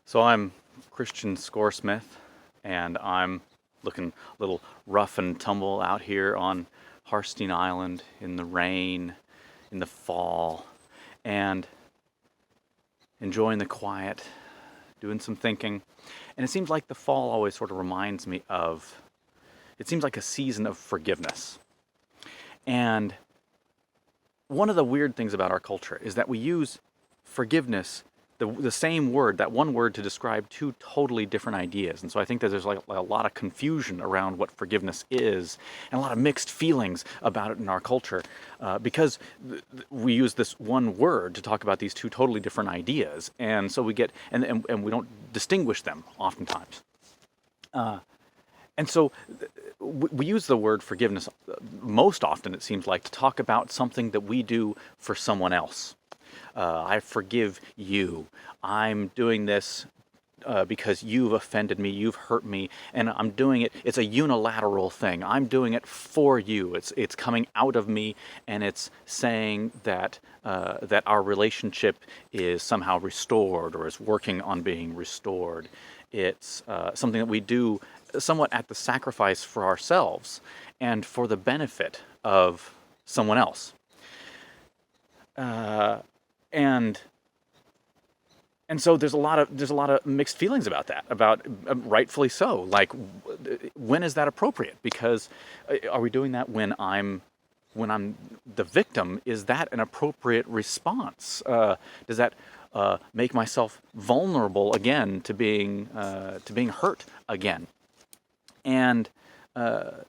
So I'm Christian Skoorsmith, and I'm looking a little rough and tumble out here on Harstein Island in the rain, in the fall, and enjoying the quiet, doing some thinking. And it seems like the fall always sort of reminds me of, it seems like a season of forgiveness. And one of the weird things about our culture is that we use forgiveness, the same word, that one word, to describe two totally different ideas. And so I think that there's like a lot of confusion around what forgiveness is, and a lot of mixed feelings about it in our culture, because we use this one word to talk about these two totally different ideas. And so we get, and we don't distinguish them oftentimes. And so we use the word forgiveness most often, it seems like, to talk about something that we do for someone else. I forgive you. I'm doing this because you've offended me, you've hurt me, and I'm doing it. It's a unilateral thing. I'm doing it for you. It's coming out of me, and it's saying that that our relationship is somehow restored or is working on being restored. It's something that we do somewhat at the sacrifice for ourselves and for the benefit of someone else. And so there's a lot of mixed feelings about that, about rightfully so. Like, when is that appropriate? Because are we doing that when I'm the victim? Is that an appropriate response? Does that make myself vulnerable again to being hurt again? And that,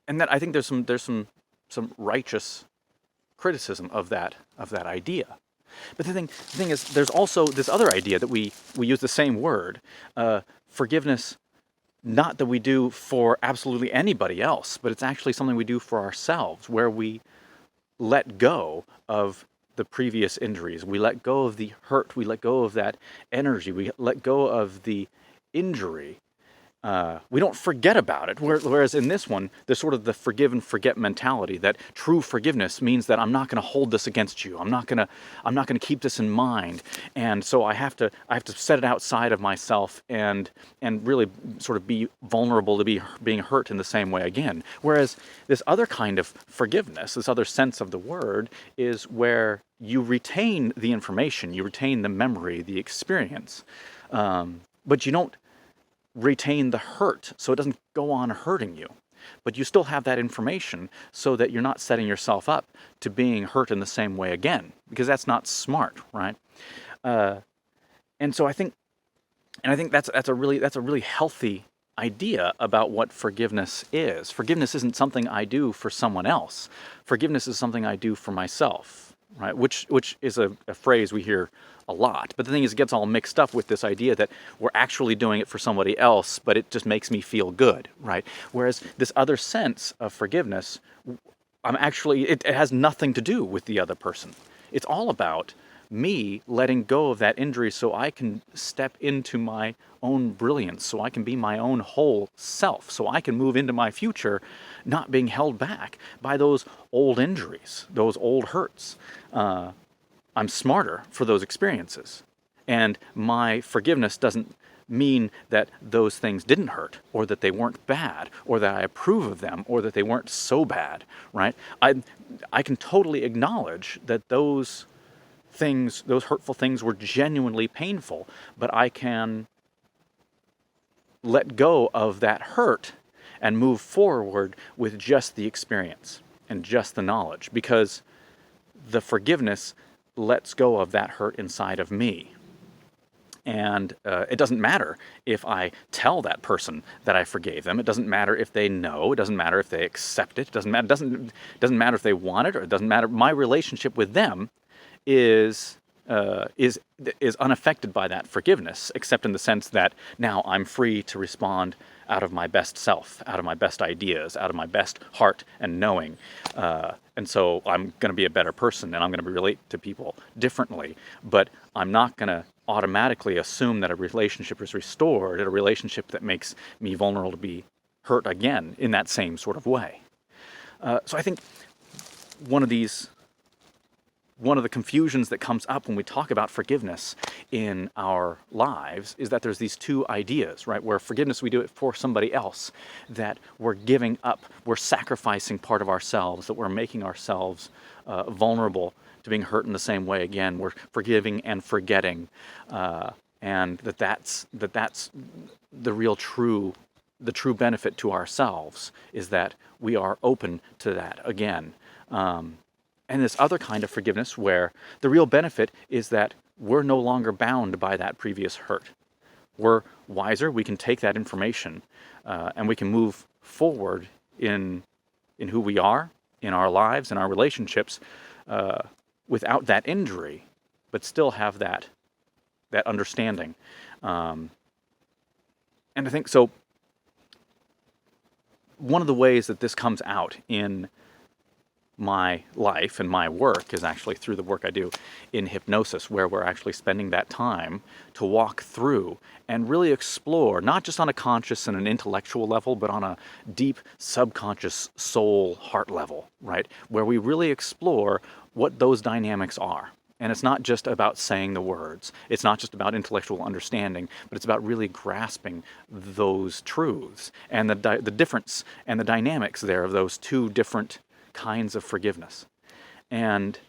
I think there's some righteous criticism of that idea. But the thing is, there's also this other idea that we use the same word, forgiveness, not that we do for absolutely anybody else, but it's actually something we do for ourselves, where we let go of the previous injuries. We let go of the hurt. We let go of that energy. We let go of the injury. We don't forget about it. Whereas in this one, there's sort of the forgive and forget mentality, that true forgiveness means that I'm not going to hold this against you. I'm not going to keep this in mind. And so I have to set it outside of myself and really sort of be vulnerable to being hurt in the same way again. Whereas this other kind of forgiveness, this other sense of the word, is where you retain the information, you retain the memory, the experience, but you don't retain the hurt, so it doesn't go on hurting you. But you still have that information so that you're not setting yourself up to being hurt in the same way again, because that's not smart, right? And so I think that's a really healthy idea about what forgiveness is. Forgiveness isn't something I do for someone else. Forgiveness is something I do for myself, right? Which is a phrase we hear a lot. But the thing is, it gets all mixed up with this idea that we're actually doing it for somebody else, but it just makes me feel good, right? Whereas this other sense of forgiveness, it has nothing to do with the other person. It's all about me letting go of that injury so I can step into my own brilliance, so I can be my own whole self, so I can move into my future not being held back by those old injuries, those old hurts. I'm smarter for those experiences. And my forgiveness doesn't mean that those things didn't hurt, or that they weren't bad, or that I approve of them, or that they weren't so bad, right? I can totally acknowledge that those things, those hurtful things, were genuinely painful, but I can let go of that hurt and move forward with just the experience and just the knowledge, because the forgiveness lets go of that hurt inside of me. And it doesn't matter if I tell that person that I forgave them. It doesn't matter if they know. It doesn't matter if they accept it. It doesn't matter if they want it, or it doesn't matter. My relationship with them is unaffected by that forgiveness, except in the sense that now I'm free to respond out of my best self, out of my best ideas, out of my best heart and knowing. And so I'm going to be a better person, and I'm going to relate to people differently. But I'm not going to automatically assume that a relationship is restored, a relationship that makes me vulnerable to be hurt again in that same sort of way. So I think one of these one of the confusions that comes up when we talk about forgiveness in our lives is that there's these two ideas, right? Where forgiveness, we do it for somebody else, that we're giving up, we're sacrificing part of ourselves, that we're making ourselves vulnerable to being hurt in the same way again. We're forgiving and forgetting, and that's the real true benefit to ourselves, is that we are open to that again. And this other kind of forgiveness where the real benefit is that we're no longer bound by that previous hurt. We're wiser, we can take that information, and we can move forward in who we are, in our lives, in our relationships, without that injury, but still have that understanding. And I think so. One of the ways that this comes out in my life and my work is actually through the work I do in hypnosis, where we're actually spending that time to walk through and really explore, not just on a conscious and an intellectual level, but on a deep subconscious soul heart level, right? Where we really explore what those dynamics are. And it's not just about saying the words. It's not just about intellectual understanding, but it's about really grasping those truths and the difference and the dynamics there of those two different kinds of forgiveness. And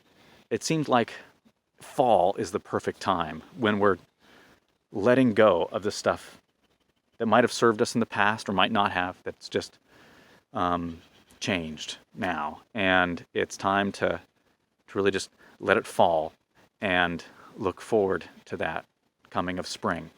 it seems like fall is the perfect time when we're letting go of the stuff that might have served us in the past or might not have, that's just changed now. And it's time to really just let it fall and look forward to that coming of spring.